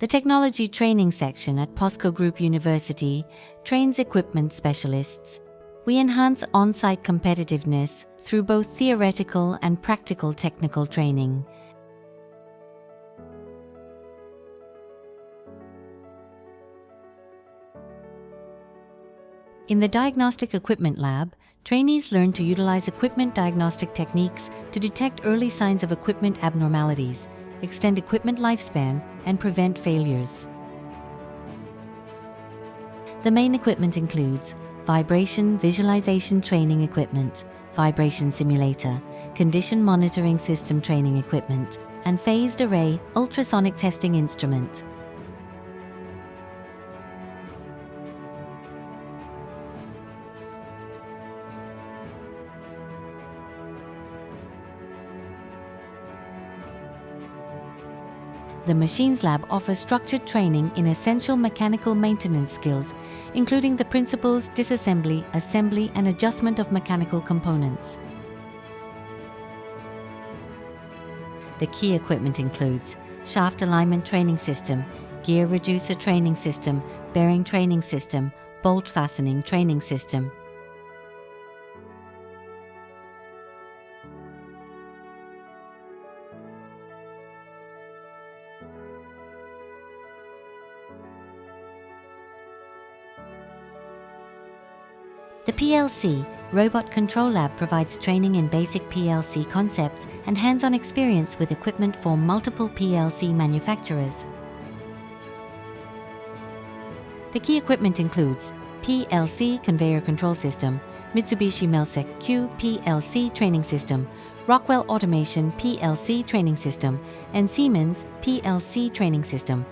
The Technology Training section at POSCO Group University trains equipment specialists. We enhance on-site competitiveness through both theoretical and practical technical training. In the Diagnostic Equipment Lab, trainees learn to utilize equipment diagnostic techniques to detect early signs of equipment abnormalities, extend equipment lifespan, and prevent failures. The main equipment includes vibration visualization training equipment, vibration simulator, condition monitoring system training equipment, and phased array ultrasonic testing instrument. The Machines Lab offers structured training in essential mechanical maintenance skills, including the principles, disassembly, assembly, and adjustment of mechanical components. The key equipment includes shaft alignment training system, gear reducer training system, bearing training system, bolt fastening training system. The PLC, Robot Control Lab, provides training in basic PLC concepts and hands-on experience with equipment for multiple PLC manufacturers. The key equipment includes PLC Conveyor Control System, Mitsubishi Melsec Q PLC Training System, Rockwell Automation PLC Training System, and Siemens PLC Training System.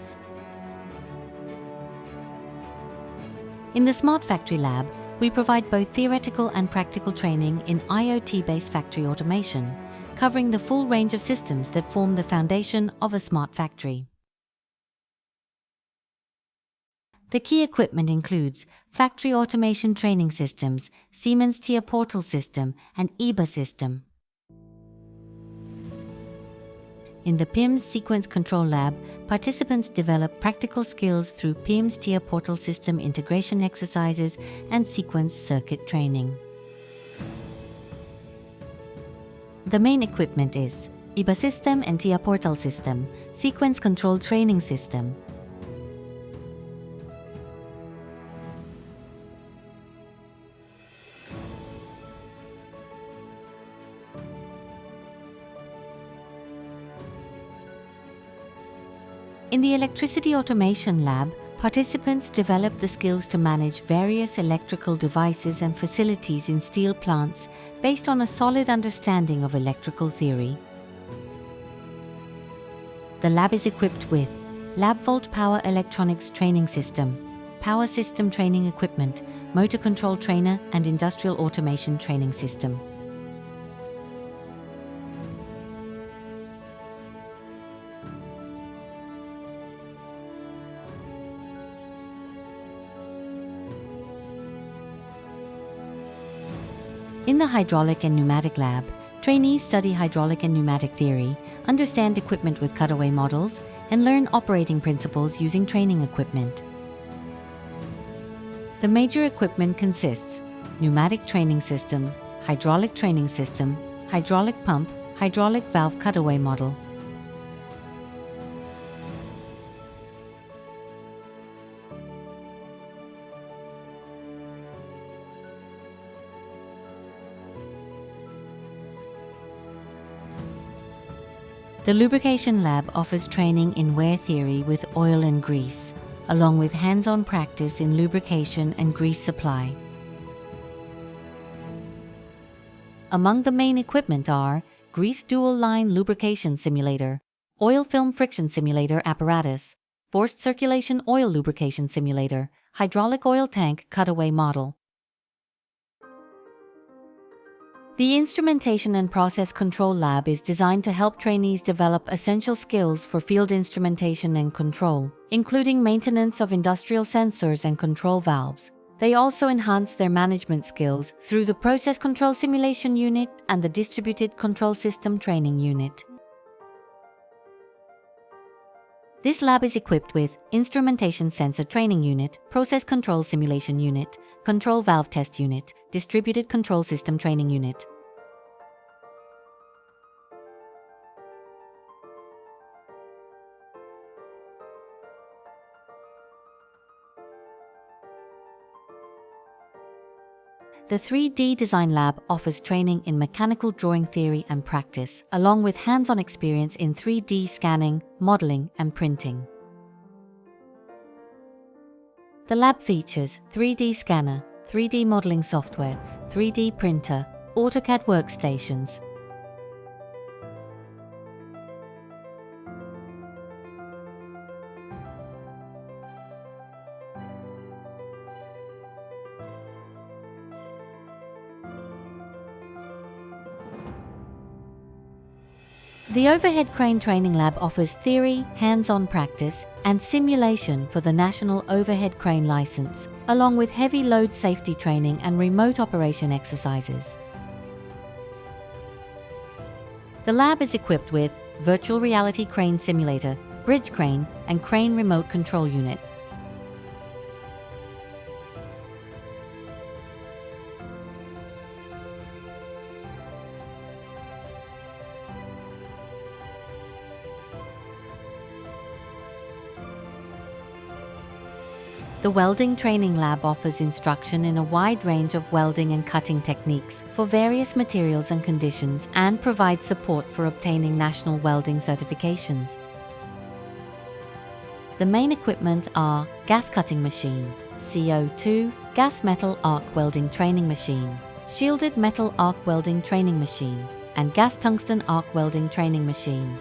In the Smart Factory Lab, we provide both theoretical and practical training in IoT-based factory automation, covering the full range of systems that form the foundation of a smart factory. The key equipment includes factory automation training systems, Siemens TIA Portal System, and EBA system. In the PIMS Sequence Control Lab, participants develop practical skills through PIMS TIA Portal System integration exercises and sequence circuit training. The main equipment is EBA system and TIA Portal System, Sequence Control Training System. In the Electricity Automation Lab, participants develop the skills to manage various electrical devices and facilities in steel plants based on a solid understanding of electrical theory. The lab is equipped with LabVolt Power Electronics Training System, Power System Training Equipment, Motor Control Trainer, and Industrial Automation Training System. In the Hydraulic and Pneumatic Lab, trainees study hydraulic and pneumatic theory, understand equipment with cutaway models, and learn operating principles using training equipment. The major equipment consists pneumatic training system, hydraulic training system, hydraulic pump, hydraulic valve cutaway model. The Lubrication Lab offers training in wear theory with oil and grease, along with hands-on practice in lubrication and grease supply. Among the main equipment are Grease Dual Line Lubrication Simulator, Oil Film Friction Simulator apparatus, Forced Circulation Oil Lubrication Simulator, Hydraulic Oil Tank Cutaway Model. The Instrumentation and Process Control Lab is designed to help trainees develop essential skills for field instrumentation and control, including maintenance of industrial sensors and control valves. They also enhance their management skills through the Process Control Simulation Unit and the Distributed Control System Training Unit. This lab is equipped with Instrumentation Sensor Training Unit, Process Control Simulation Unit, Control Valve Test Unit, Distributed Control System Training Unit. The 3D Design Lab offers training in mechanical drawing theory and practice, along with hands-on experience in 3D scanning, modeling, and printing. The lab features 3D scanner, 3D modeling software, 3D printer, AutoCAD workstations. The Overhead Crane Training Lab offers theory, hands-on practice, and simulation for the National Overhead Crane License, along with heavy load safety training and remote operation exercises. The lab is equipped with Virtual Reality Crane Simulator, Bridge Crane, and Crane Remote Control Unit. The Welding Training Lab offers instruction in a wide range of welding and cutting techniques for various materials and conditions and provides support for obtaining national welding certifications. The main equipment are gas cutting machine, CO2, gas metal arc welding training machine, shielded metal arc welding training machine, and gas tungsten arc welding training machine.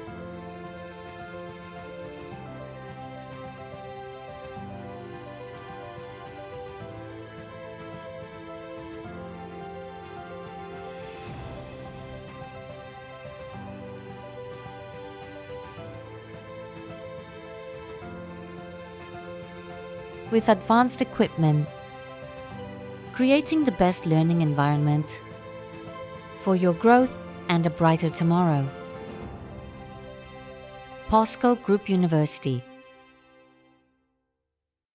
With advanced equipment, creating the best learning environment for your growth and a brighter tomorrow. POSCO Group University.